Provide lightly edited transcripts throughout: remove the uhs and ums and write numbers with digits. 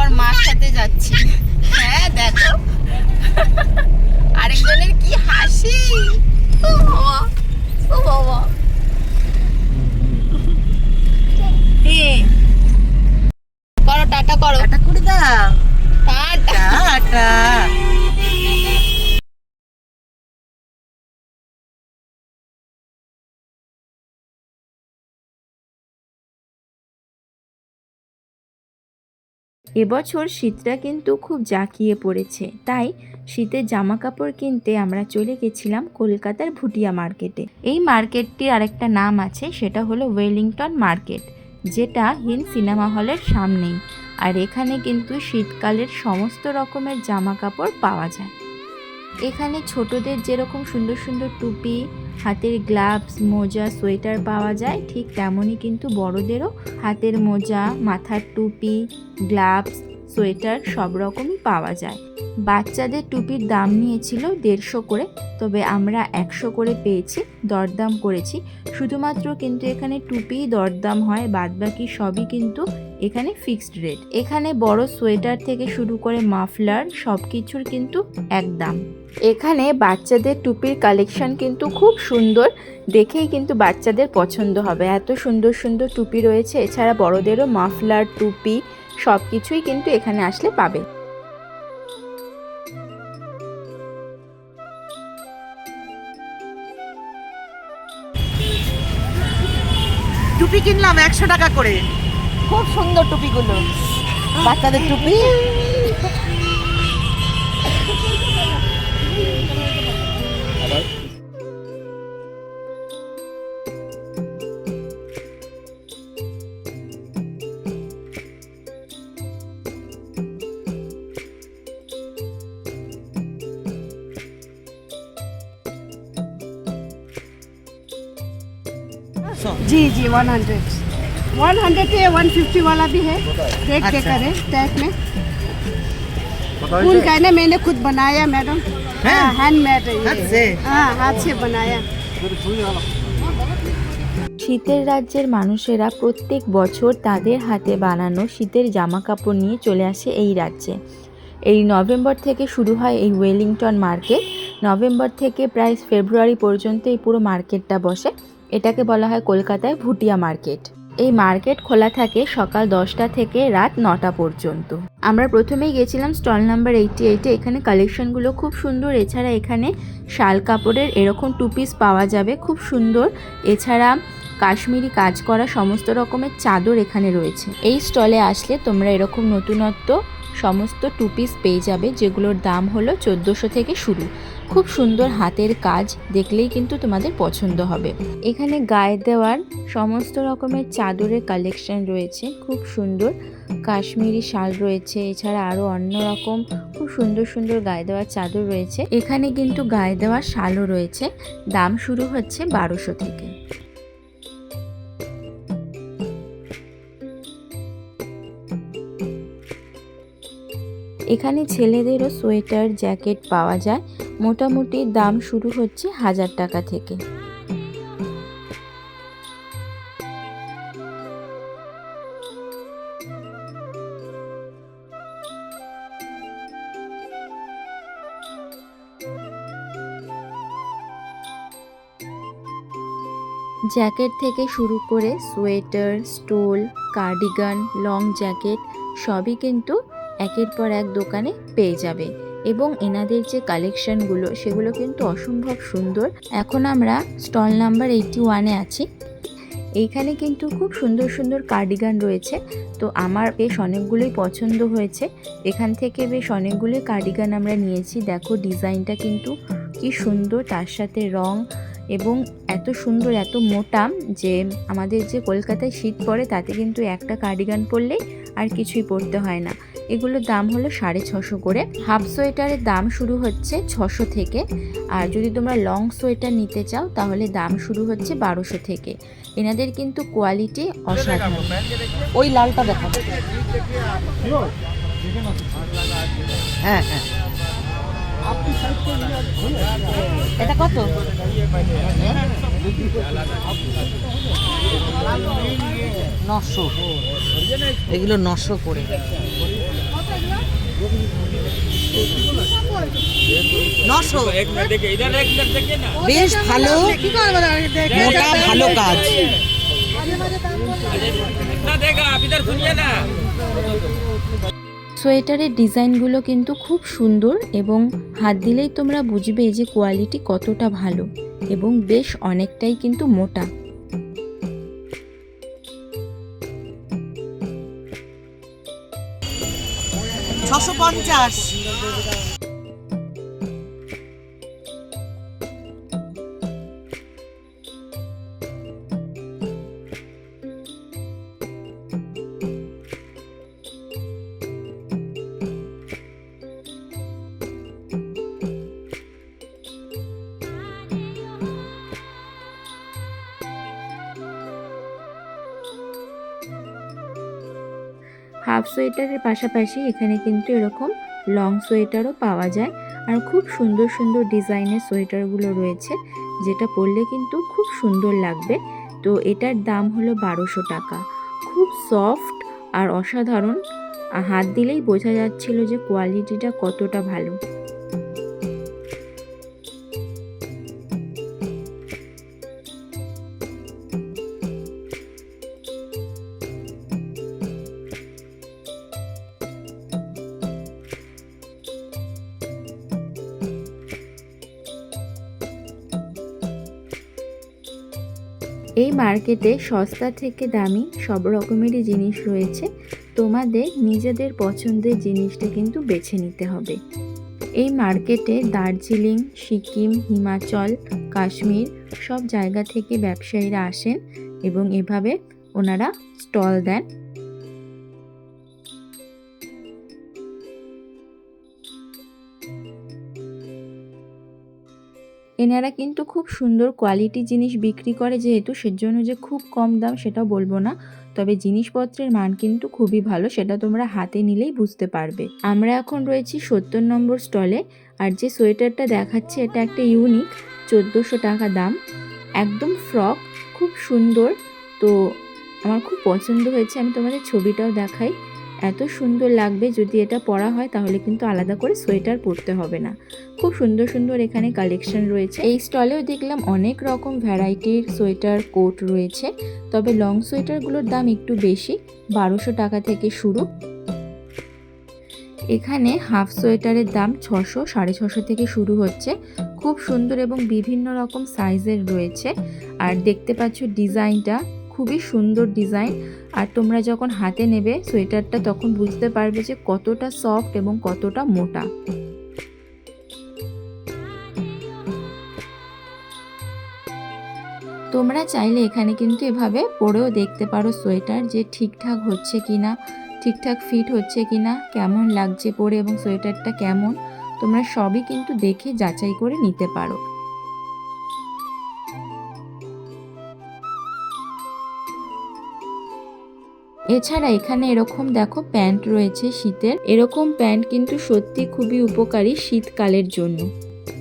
আমার মার সাথে যাচ্ছি। হ্যাঁ দেখো আরেকজনের কি হাসি। ও বাবা, ও বাবা। করো টাটা, করো টাটা করে দাও। টাটা। টাটা। এবছর শীতটা কিন্তু খুব জাঁকিয়ে পড়েছে, তাই শীতের জামা কাপড় কিনতে আমরা চলে গেছিলাম কলকাতার ভুটিয়া মার্কেটে। এই মার্কেটটির আরেকটা নাম আছে, সেটা হলো ওয়েলিংটন মার্কেট, যেটা হিন্দ সিনেমা হলের সামনেই। আর এখানে কিন্তু শীতকালের সমস্ত রকমের জামা কাপড় পাওয়া যায়। এখানে ছোটদের যেরকম সুন্দর সুন্দর টুপি, হাতের গ্লাভস, মোজা, সোয়েটার পাওয়া যায়, ঠিক তেমনই কিন্তু বড়দেরও হাতের মোজা, মাথার টুপি, গ্লাভস, সোয়েটার সব রকমই পাওয়া যায়। বাচ্চাদের টুপির দাম নিয়েছিল 150 করে, তবে আমরা 100 করে পেয়েছি, দরদাম করেছি। শুধুমাত্র কিন্তু এখানে টুপিই দরদাম হয়, বাদবাকি সবই কিন্তু এখানে ফিক্সড রেট। এখানে বড় সোয়েটার থেকে শুরু করে মাফলার সব কিছুর কিন্তু এক দাম। এখানে বাচ্চাদের টুপির কালেকশন কিন্তু খুব সুন্দর, দেখেই কিন্তু বাচ্চাদের পছন্দ হবে, এত সুন্দর সুন্দর টুপি রয়েছে। এছাড়া বড়দেরও মাফলার, টুপি সব কিছুই কিন্তু এখানে আসলে পাবে। টুপি কিনলাম 100 টাকা করে, খুব সুন্দর টুপিগুলো, বাচ্চাদের টুপি। जी जी 100 है, 150 वाला भी है। देख के अच्छा। करें टैग में फूल का है ना, मैंने खुद बनाया मैडम। हैं? हैंडमेड है हाथ ये। से? हाँ हाथ से बनाया। শীতের রাজ্যের মানুষেরা প্রত্যেক বছর তাদের হাতে বানানো শীতের জামা কাপড় নিয়ে চলে আসে এই রাজ্যে। এই নভেম্বর থেকে শুরু হয় এই ওয়েলিংটন মার্কেট। নভেম্বর থেকে প্রায় ফেব্রুয়ারি পর্যন্ত এই পুরো মার্কেটটা বসে। এটাকে বলা হয় কলকাতায় ভুটিয়া মার্কেট। এই মার্কেট খোলা থাকে সকাল 10টা থেকে রাত 9টা পর্যন্ত। আমরা প্রথমেই গেছিলাম স্টল নাম্বার 88। এখানে কালেকশনগুলো খুব সুন্দর। এছাড়া এখানে শাল কাপড়ের এরকম টু পিস পাওয়া যাবে, খুব সুন্দর। এছাড়া কাশ্মীরি কাজ করা সমস্ত রকমের চাদর এখানে রয়েছে। এই স্টলে আসলে তোমরা এরকম নতুনত্ব সমস্ত টু পিস পেয়ে যাবে, যেগুলোর দাম হলো 1400 থেকে শুরু। খুব সুন্দর হাতের কাজ, দেখলেই কিন্তু তোমাদের পছন্দ হবে। এখানে গায়ে দেওয়ার সমস্ত রকমের চাদরের কালেকশন রয়েছে, খুব সুন্দর। কাশ্মীরি শাল রয়েছে, এছাড়া আরও অন্য রকম খুব সুন্দর সুন্দর গায়ে দেওয়ার চাদর রয়েছে। এখানে কিন্তু গায়ে দেওয়ার শালও রয়েছে, দাম শুরু হচ্ছে 1200 থেকে। এখানে ছেলেদেরও সোয়েটার, জ্যাকেট পাওয়া যায়। মোটামুটি দাম শুরু হচ্ছে 1000 টাকা থেকে। জ্যাকেট থেকে শুরু করে sweater, stole, cardigan, long jacket সবই কিন্তু একের পর এক দোকানে পেয়ে যাবে। এবং এনাদের যে কালেকশনগুলো সেগুলো কিন্তু অসম্ভব সুন্দর। এখন আমরা স্টল নাম্বার 81-এ আছি। এইখানে কিন্তু খুব সুন্দর সুন্দর কার্ডিগান রয়েছে, তো আমার বেশ অনেকগুলোই পছন্দ হয়েছে। এখান থেকে বেশ অনেকগুলোই কার্ডিগান আমরা নিয়েছি। দেখো ডিজাইনটা কিন্তু কি সুন্দর, তার সাথে রং এবং এত সুন্দর, এত মোটা যে আমাদের যে কলকাতায় শীত পড়ে তাতে কিন্তু একটা কার্ডিগান পরলেই আর কিছুই পরতে হয় না। এগুলোর দাম হলো 650 করে। হাফ সোয়েটারের দাম শুরু হচ্ছে 600 থেকে, আর যদি তোমরা লং সোয়েটার নিতে চাও তাহলে দাম শুরু হচ্ছে 1200 থেকে। এনাদের কিন্তু কোয়ালিটি অসাধারণ। ওই লালটা দেখো। হ্যাঁ হ্যাঁ, এটা কত? 900। এগুলো 900 করে। 900 বেশ ভালো মোটা ভালো কাজ। সোয়েটারের ডিজাইনগুলো কিন্তু খুব সুন্দর এবং হাত দিলেই তোমরা বুঝবে যে কোয়ালিটি কতটা ভালো এবং বেশ অনেকটাই কিন্তু মোটা। $650। হাফ সোয়েটারের পাশাপাশি এখানে কিন্তু এরকম লং সোয়েটারও পাওয়া যায় আর খুব সুন্দর সুন্দর ডিজাইনের সোয়েটারগুলো রয়েছে যেটা পরলে কিন্তু খুব সুন্দর লাগবে। তো এটার দাম হলো 1200 টাকা। খুব সফট আর অসাধারণ, হাত দিলেই বোঝা যাচ্ছিল যে কোয়ালিটিটা কতটা ভালো। এই মার্কেটে সস্তা থেকে দামি সব রকমেরই জিনিস রয়েছে, তোমাদের নিজেদের পছন্দের জিনিসটা কিন্তু বেছে নিতে হবে। এই মার্কেটে দার্জিলিং, সিকিম, হিমাচল, কাশ্মীর সব জায়গা থেকে ব্যবসায়ীরা আসেন এবং এভাবে ওনারা স্টল দেন। এনারা কিন্তু খুব সুন্দর কোয়ালিটি জিনিস বিক্রি করে, যেহেতু সেজন্য যে খুব কম দাম সেটাও বলবো না, তবে জিনিসপত্রের মান কিন্তু খুবই ভালো, সেটা তোমরা হাতে নিলেই বুঝতে পারবে। আমরা এখন রয়েছি 70 নম্বর স্টলে, আর যে সোয়েটারটা দেখাচ্ছে এটা একটা ইউনিক, 1400 টাকা দাম, একদম ফ্রক, খুব সুন্দর। তো আমার খুব পছন্দ হয়েছে, আমি তোমাদের ছবিটাও দেখাই। এত সুন্দর লাগবে যদি এটা পরা হয়, তাহলে কিন্তু আলাদা করে সোয়েটার পরতে হবে না। খুব সুন্দর সুন্দর এখানে কালেকশন রয়েছে। এই স্টলেও দেখলাম অনেক রকম ভ্যারাইটির সোয়েটার, কোট রয়েছে, তবে লং সোয়েটারগুলোর দাম একটু বেশি, 1200 টাকা থেকে শুরু। এখানে হাফ সোয়েটারের দাম 600, 650 থেকে শুরু হচ্ছে। খুব সুন্দর এবং বিভিন্ন রকম সাইজের রয়েছে। আর দেখতে পাচ্ছ ডিজাইনটা খুবই সুন্দর ডিজাইন, আর তোমরা যখন হাতে নেবে সোয়েটারটা তখন বুঝতে পারবে যে কতটা সফট এবং কতটা মোটা। তোমরা চাইলে এখানে কিন্তু এভাবে পরেও দেখতে পারো সোয়েটার, যে ঠিকঠাক হচ্ছে কিনা, ঠিকঠাক ফিট হচ্ছে কিনা, কেমন লাগছে পরে এবং সোয়েটারটা কেমন, তোমরা সবই কিন্তু দেখে যাচাই করে নিতে পারো। এছাড়া এখানে এরকম দেখো প্যান্ট রয়েছে শীতের, এরকম প্যান্ট কিন্তু সত্যি খুবই উপকারী শীতকালের জন্য।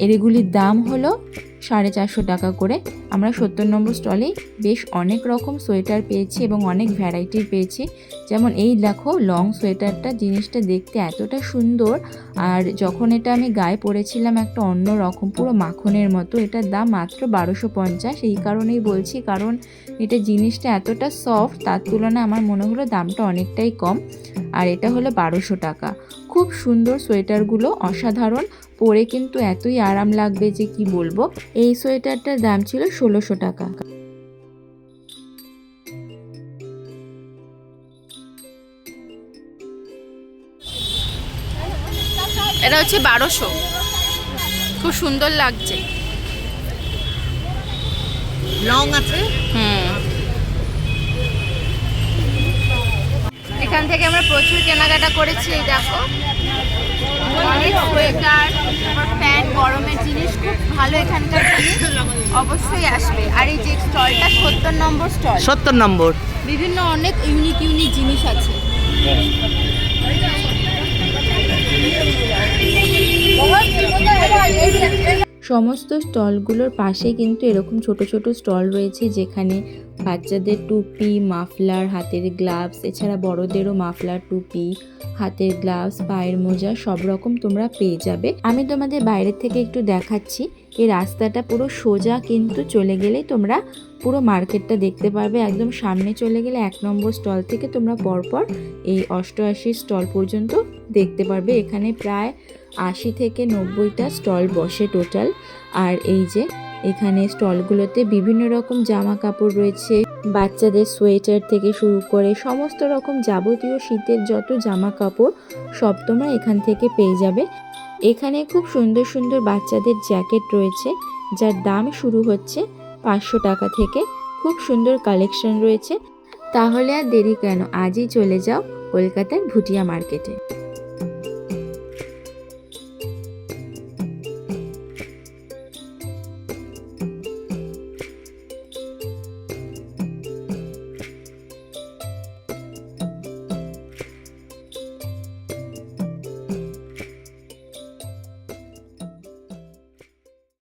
এগুলির দাম হলো 450 টাকা করে। আমরা 70 নম্বর স্টলেই বেশ অনেক রকম সোয়েটার পেয়েছি এবং অনেক ভ্যারাইটির পেয়েছি। যেমন এই দেখো লং সোয়েটারটা, জিনিসটা দেখতে এতটা সুন্দর, আর যখন এটা আমি গায়ে পরেছিলাম একটা অন্য রকম, পুরো মাখনের মতো। এটার দাম মাত্র 1250। এই কারণেই বলছি, কারণ এটা জিনিসটা এতটা সফট, তার তুলনায় আমার মনে হলো দামটা অনেকটাই কম। আর এটা হলো 1200 টাকা। খুব সুন্দর সোয়েটারগুলো, অসাধারণ, পরে কিন্তু এতই আরাম লাগবে যে কি বলবো। এই সোয়েটারটার দাম ছিল 1600 টাকা। এটা হচ্ছে 1200, খুব সুন্দর লাগছে। লং আছে। এখান থেকে আমরা প্রচুর কেনাকাটা করেছি। এই দেখো অনেক সোয়েটার, প্যান্ট, গরমের জিনিস, খুব ভালো এখানকার জিনিস, অবশ্যই আসবে। আর এই যে স্টলটা 70 নম্বর স্টল, 70 নম্বর, বিভিন্ন অনেক ইউনিক ইউনিক জিনিস আছে। সমস্ত স্টলগুলোর পাশে কিন্তু এরকম ছোট ছোট স্টল রয়েছে, যেখানে বাচ্চাদের টুপি, মাফলার, হাতের গ্লাভস, এছাড়া বড়দেরও মাফলার, টুপি, হাতের গ্লাভস, পায়ের মোজা সব রকম তোমরা পেয়ে যাবে। আমি তোমাদের বাইরের থেকে একটু দেখাচ্ছি। এই রাস্তাটা পুরো সোজা কিন্তু চলে গেলেই তোমরা পুরো মার্কেটটা দেখতে পারবে। একদম সামনে চলে গেলে 1 নম্বর স্টল থেকে তোমরা পরপর এই 88 স্টল পর্যন্ত দেখতে পারবে। এখানে প্রায় 80 থেকে 90টা স্টল বসে টোটাল। আর এই যে এখানে স্টলগুলোতে বিভিন্ন রকম জামা কাপড় রয়েছে, বাচ্চাদের সোয়েটার থেকে শুরু করে সমস্ত রকম যাবতীয় শীতের যত জামা কাপড় সব তোমরা এখান থেকে পেয়ে যাবে। এখানে খুব সুন্দর সুন্দর বাচ্চাদের জ্যাকেট রয়েছে, যার দাম শুরু হচ্ছে 500 টাকা থেকে। খুব সুন্দর কালেকশন রয়েছে। তাহলে আর দেরি কেন, আজই চলে যাও কলকাতার ভুটিয়া মার্কেটে।